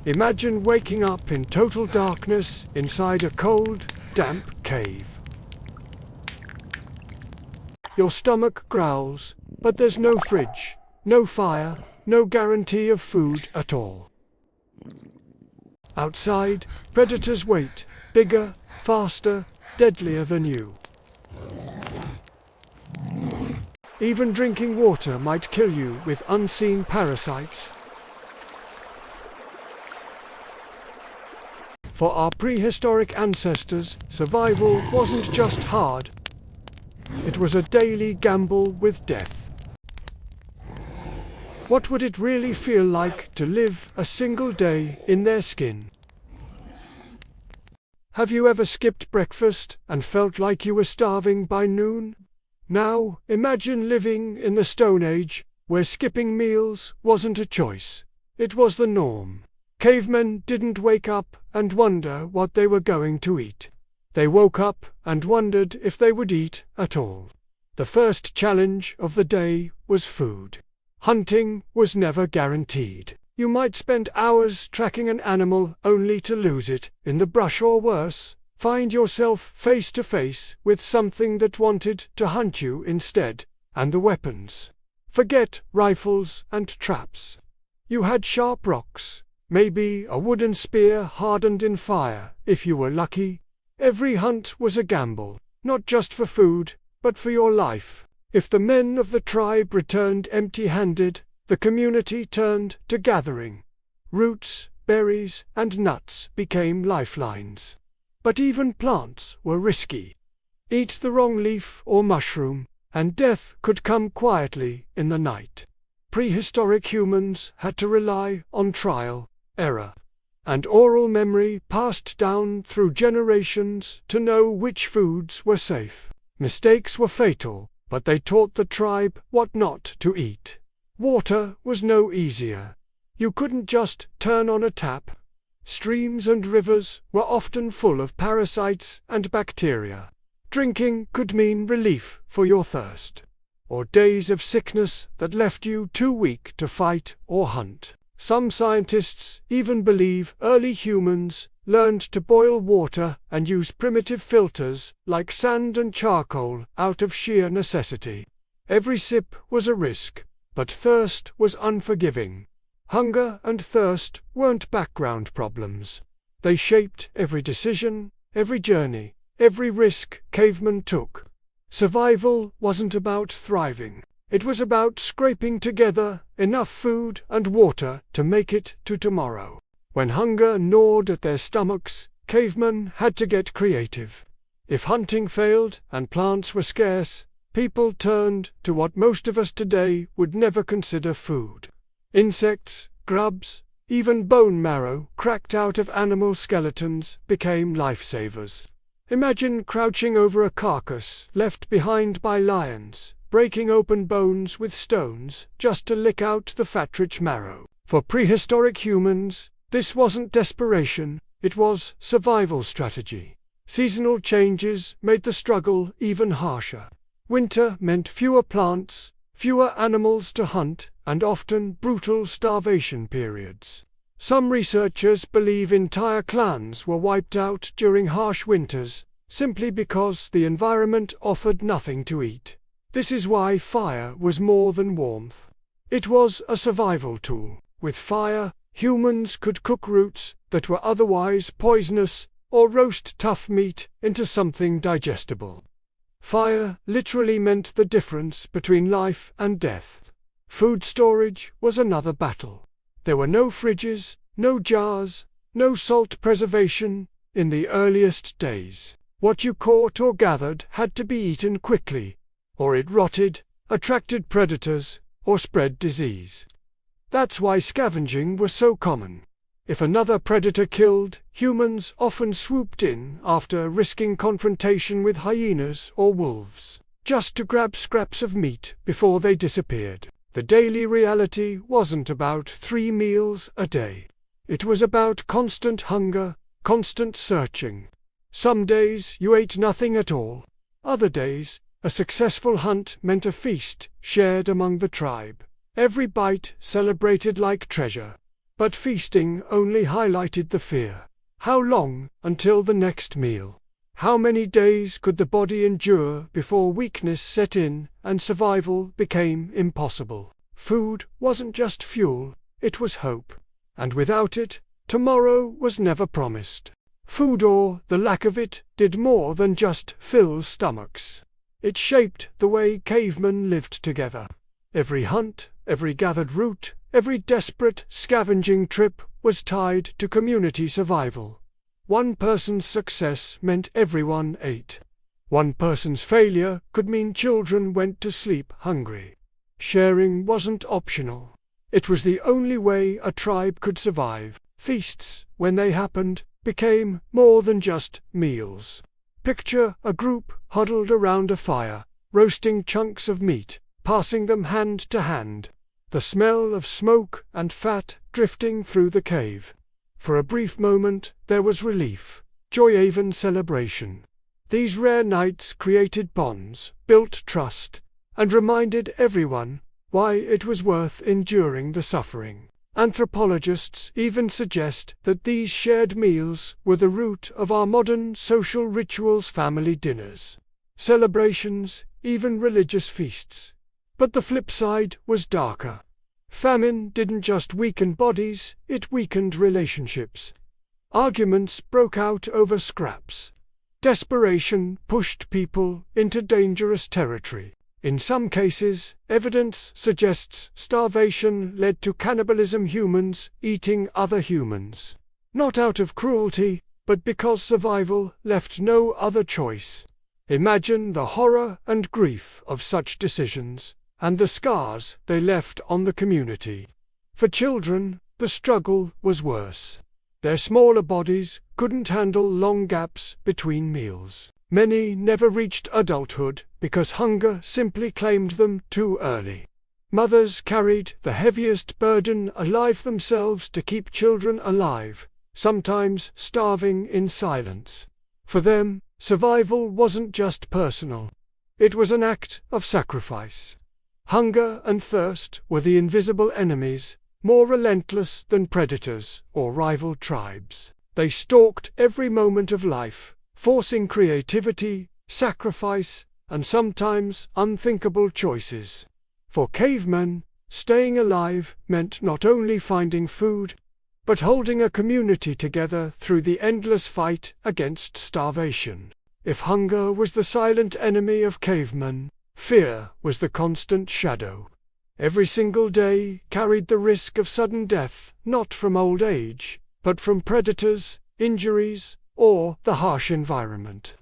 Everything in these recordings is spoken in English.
Imagine waking up in total darkness inside a cold, damp cave. Your stomach growls, but there's no fridge, no fire, no guarantee of food at all. Outside, predators wait, bigger, faster, deadlier than you. Even drinking water might kill you with unseen parasites. For our prehistoric ancestors, survival wasn't just hard. It was a daily gamble with death. What would it really feel like to live a single day in their skin? Have you ever skipped breakfast and felt like you were starving by noon? Now, imagine living in the Stone Age, where skipping meals wasn't a choice. It was the norm. Cavemen didn't wake up and wonder what they were going to eat. They woke up and wondered if they would eat at all. The first challenge of the day was food. Hunting was never guaranteed. You might spend hours tracking an animal only to lose it in the brush, or worse, find yourself face to face with something that wanted to hunt you instead. And the weapons. Forget rifles and traps. You had sharp rocks, maybe a wooden spear hardened in fire, if you were lucky. Every hunt was a gamble, not just for food, but for your life. If the men of the tribe returned empty-handed, the community turned to gathering. Roots, berries, and nuts became lifelines. But even plants were risky. Eat the wrong leaf or mushroom, and death could come quietly in the night. Prehistoric humans had to rely on trial, error, and oral memory passed down through generations to know which foods were safe. Mistakes were fatal, but they taught the tribe what not to eat. Water was no easier. You couldn't just turn on a tap. Streams and rivers were often full of parasites and bacteria. Drinking could mean relief for your thirst, or days of sickness that left you too weak to fight or hunt. Some scientists even believe early humans learned to boil water and use primitive filters like sand and charcoal out of sheer necessity. Every sip was a risk, but thirst was unforgiving. Hunger and thirst weren't background problems. They shaped every decision, every journey, every risk cavemen took. Survival wasn't about thriving. It was about scraping together enough food and water to make it to tomorrow. When hunger gnawed at their stomachs, cavemen had to get creative. If hunting failed and plants were scarce, people turned to what most of us today would never consider food. Insects, grubs, even bone marrow cracked out of animal skeletons became lifesavers. Imagine crouching over a carcass left behind by lions, breaking open bones with stones just to lick out the fat-rich marrow. For prehistoric humans, this wasn't desperation, it was survival strategy. Seasonal changes made the struggle even harsher. Winter meant fewer plants, fewer animals to hunt, and often brutal starvation periods. Some researchers believe entire clans were wiped out during harsh winters, simply because the environment offered nothing to eat. This is why fire was more than warmth. It was a survival tool. With fire, humans could cook roots that were otherwise poisonous, or roast tough meat into something digestible. Fire literally meant the difference between life and death. Food storage was another battle. There were no fridges, no jars, no salt preservation in the earliest days. What you caught or gathered had to be eaten quickly, or it rotted, attracted predators, or spread disease. That's why scavenging was so common. If another predator killed, humans often swooped in after risking confrontation with hyenas or wolves, just to grab scraps of meat before they disappeared. The daily reality wasn't about 3 meals a day. It was about constant hunger, constant searching. Some days you ate nothing at all. Other days, a successful hunt meant a feast shared among the tribe. Every bite celebrated like treasure. But feasting only highlighted the fear. How long until the next meal? How many days could the body endure before weakness set in and survival became impossible? Food wasn't just fuel, it was hope. And without it, tomorrow was never promised. Food, or the lack of it, did more than just fill stomachs. It shaped the way cavemen lived together. Every hunt, every gathered root, every desperate scavenging trip was tied to community survival. One person's success meant everyone ate. One person's failure could mean children went to sleep hungry. Sharing wasn't optional. It was the only way a tribe could survive. Feasts, when they happened, became more than just meals. Picture a group huddled around a fire, roasting chunks of meat, passing them hand to hand. The smell of smoke and fat drifting through the cave. For a brief moment there was relief, joy, even celebration. These rare nights created bonds, built trust, and reminded everyone why it was worth enduring the suffering. Anthropologists even suggest that these shared meals were the root of our modern social rituals, family dinners, celebrations, even religious feasts. But the flip side was darker. Famine didn't just weaken bodies, it weakened relationships. Arguments broke out over scraps. Desperation pushed people into dangerous territory. In some cases, evidence suggests starvation led to cannibalism, humans eating other humans. Not out of cruelty, but because survival left no other choice. Imagine the horror and grief of such decisions, and the scars they left on the community. For children, the struggle was worse. Their smaller bodies couldn't handle long gaps between meals. Many never reached adulthood because hunger simply claimed them too early. Mothers carried the heaviest burden alive themselves to keep children alive, sometimes starving in silence. For them, survival wasn't just personal. It was an act of sacrifice. Hunger and thirst were the invisible enemies, more relentless than predators or rival tribes. They stalked every moment of life, forcing creativity, sacrifice, and sometimes unthinkable choices. For cavemen, staying alive meant not only finding food, but holding a community together through the endless fight against starvation. If hunger was the silent enemy of cavemen, fear was the constant shadow. Every single day carried the risk of sudden death, not from old age, but from predators, injuries, or the harsh environment.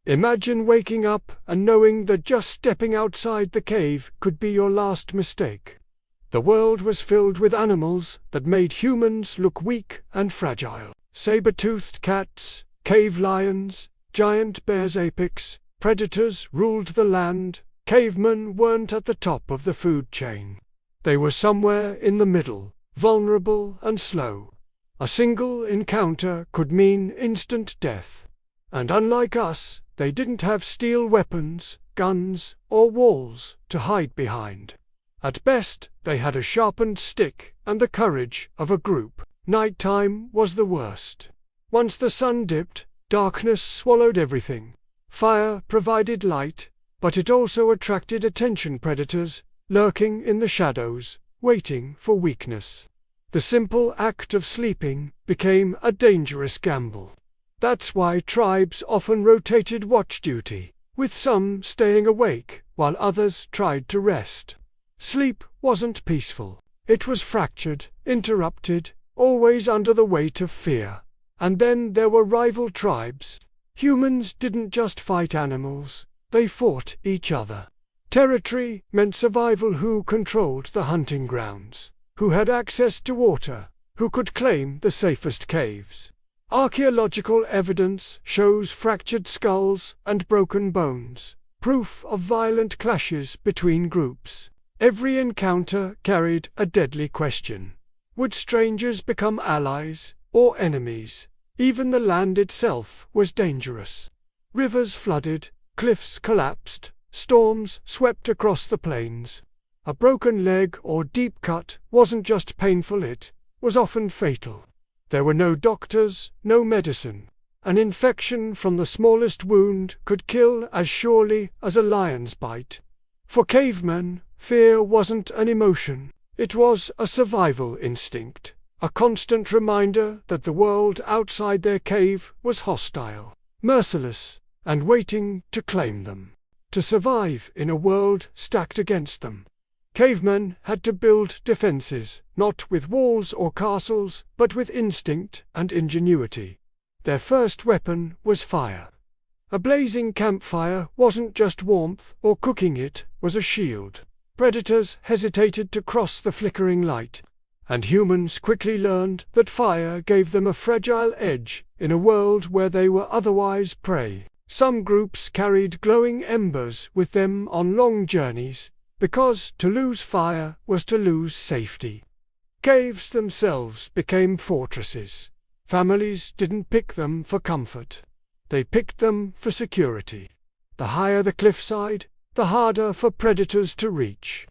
Imagine waking up and knowing that just stepping outside the cave could be your last mistake. The world was filled with animals that made humans look weak and fragile. Saber-toothed cats, cave lions, giant bears, apex predators ruled the land. Cavemen weren't at the top of the food chain. They were somewhere in the middle, vulnerable and slow. A single encounter could mean instant death. And unlike us, they didn't have steel weapons, guns, or walls to hide behind. At best, they had a sharpened stick and the courage of a group. Nighttime was the worst. Once the sun dipped, darkness swallowed everything. Fire provided light, but it also attracted attention, predators, lurking in the shadows, waiting for weakness. The simple act of sleeping became a dangerous gamble. That's why tribes often rotated watch duty, with some staying awake while others tried to rest. Sleep wasn't peaceful. It was fractured, interrupted, always under the weight of fear. And then there were rival tribes. Humans didn't just fight animals, they fought each other. Territory meant survival. Who controlled the hunting grounds? Who had access to water? Who could claim the safest caves? Archaeological evidence shows fractured skulls and broken bones, proof of violent clashes between groups. Every encounter carried a deadly question. Would strangers become allies or enemies? Even the land itself was dangerous. Rivers flooded, cliffs collapsed, storms swept across the plains. A broken leg or deep cut wasn't just painful, it was often fatal. There were no doctors, no medicine. An infection from the smallest wound could kill as surely as a lion's bite. For cavemen, fear wasn't an emotion. It was a survival instinct, a constant reminder that the world outside their cave was hostile, merciless, and waiting to claim them. To survive in a world stacked against them, cavemen had to build defenses, not with walls or castles, but with instinct and ingenuity. Their first weapon was fire. A blazing campfire wasn't just warmth, or cooking, it was a shield. Predators hesitated to cross the flickering light, and humans quickly learned that fire gave them a fragile edge in a world where they were otherwise prey. Some groups carried glowing embers with them on long journeys, because to lose fire was to lose safety. Caves themselves became fortresses. Families didn't pick them for comfort. They picked them for security. The higher the cliffside, the harder for predators to reach.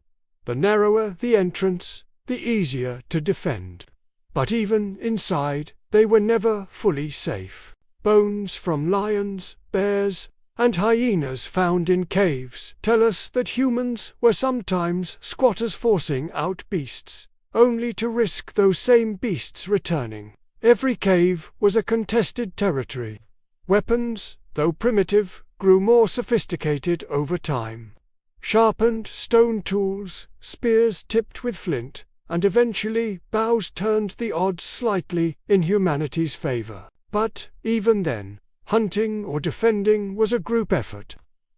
The narrower the entrance, the easier to defend. But even inside, they were never fully safe. Bones from lions, bears, and hyenas found in caves tell us that humans were sometimes squatters forcing out beasts, only to risk those same beasts returning. Every cave was a contested territory. Weapons, though primitive, grew more sophisticated over time. Sharpened stone tools, spears tipped with flint, and eventually bows turned the odds slightly in humanity's favor. But, even then, hunting or defending was a group effort.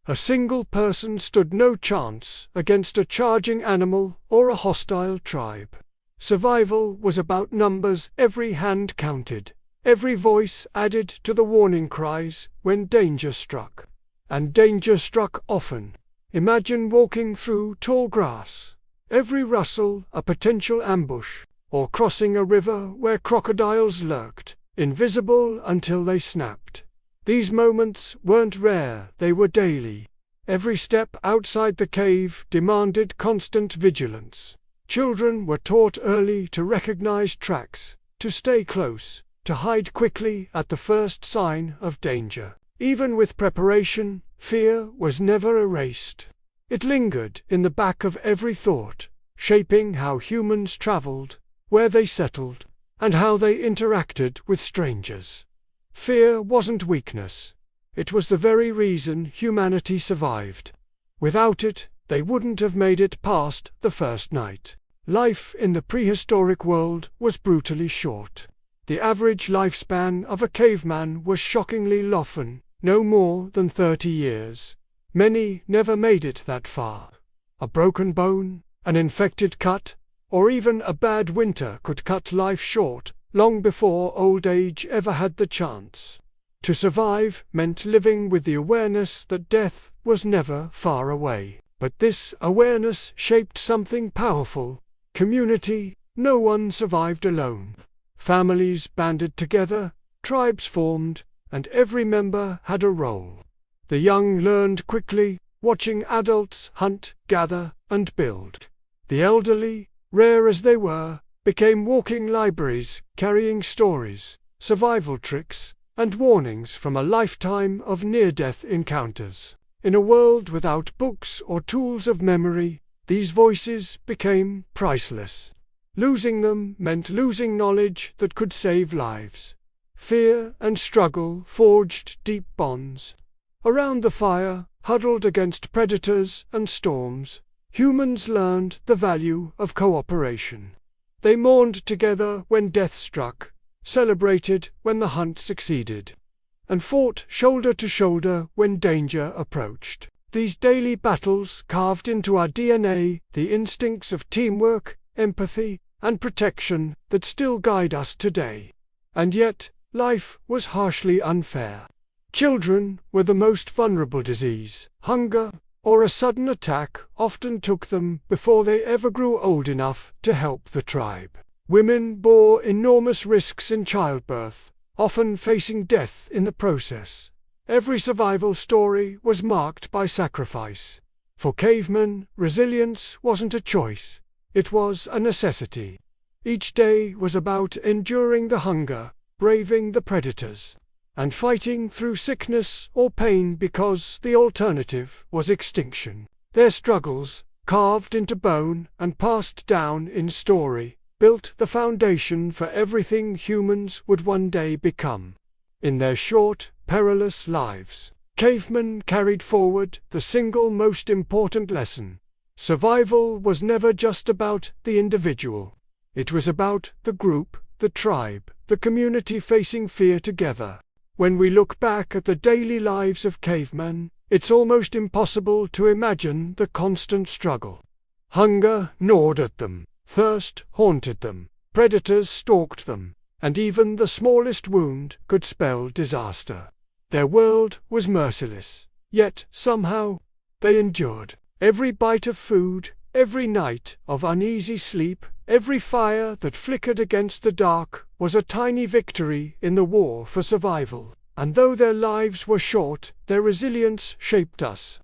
A single person stood no chance against a charging animal or a hostile tribe. Survival was about numbers. Every hand counted. Every voice added to the warning cries when danger struck. And danger struck often. Imagine walking through tall grass. Every rustle a potential ambush, or crossing a river where crocodiles lurked, invisible until they snapped. These moments weren't rare, they were daily. Every step outside the cave demanded constant vigilance. Children were taught early to recognize tracks, to stay close, to hide quickly at the first sign of danger. Even with preparation, fear was never erased. It lingered in the back of every thought, shaping how humans traveled, where they settled, and how they interacted with strangers. Fear wasn't weakness. It was the very reason humanity survived. Without it, they wouldn't have made it past the first night. Life in the prehistoric world was brutally short. The average lifespan of a caveman was shockingly often no more than 30 years. Many never made it that far. A broken bone, an infected cut, or even a bad winter could cut life short, long before old age ever had the chance. To survive meant living with the awareness that death was never far away. But this awareness shaped something powerful. Community. No one survived alone. Families banded together, tribes formed, and every member had a role. The young learned quickly, watching adults hunt, gather, and build. The elderly, rare as they were, became walking libraries, carrying stories, survival tricks, and warnings from a lifetime of near-death encounters. In a world without books or tools of memory, these voices became priceless. Losing them meant losing knowledge that could save lives. Fear and struggle forged deep bonds. Around the fire, huddled against predators and storms, humans learned the value of cooperation. They mourned together when death struck, celebrated when the hunt succeeded, and fought shoulder to shoulder when danger approached. These daily battles carved into our DNA the instincts of teamwork, empathy, and protection that still guide us today. And yet, life was harshly unfair. Children were the most vulnerable. Disease, hunger, or a sudden attack often took them before they ever grew old enough to help the tribe. Women bore enormous risks in childbirth, often facing death in the process. Every survival story was marked by sacrifice. For cavemen, resilience wasn't a choice. It was a necessity. Each day was about enduring the hunger, braving the predators, and fighting through sickness or pain because the alternative was extinction. Their struggles, carved into bone and passed down in story, built the foundation for everything humans would one day become. In their short, perilous lives, cavemen carried forward the single most important lesson. Survival was never just about the individual. It was about the group, the tribe, the community facing fear together. When we look back at the daily lives of cavemen, it's almost impossible to imagine the constant struggle. Hunger gnawed at them, thirst haunted them, predators stalked them, and even the smallest wound could spell disaster. Their world was merciless, yet somehow they endured. Every bite of food, every night of uneasy sleep, every fire that flickered against the dark was a tiny victory in the war for survival. And though their lives were short, their resilience shaped us.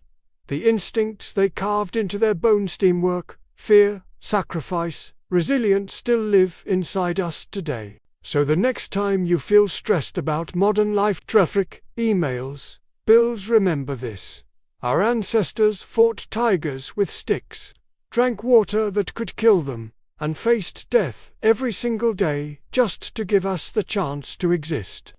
The instincts they carved into their bones, teamwork, fear, sacrifice, resilience, still live inside us today. So the next time you feel stressed about modern life, traffic, emails, bills, remember this. Our ancestors fought tigers with sticks, drank water that could kill them, and faced death every single day just to give us the chance to exist.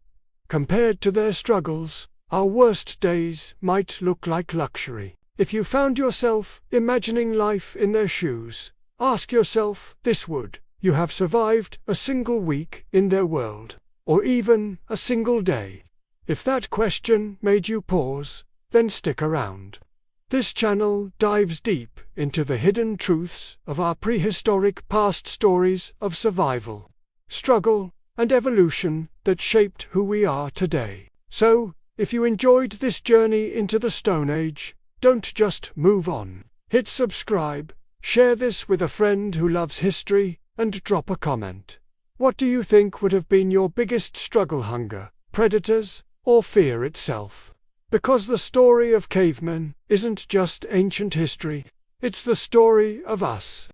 Compared to their struggles, our worst days might look like luxury. If you found yourself imagining life in their shoes, ask yourself this: would you have survived a single week in their world, or even a single day? If that question made you pause, then stick around. This channel dives deep into the hidden truths of our prehistoric past, stories of survival, struggle, and evolution that shaped who we are today. So, if you enjoyed this journey into the Stone Age, don't just move on. Hit subscribe, share this with a friend who loves history, and drop a comment. What do you think would have been your biggest struggle? Hunger, predators, or fear itself? Because the story of cavemen isn't just ancient history, it's the story of us.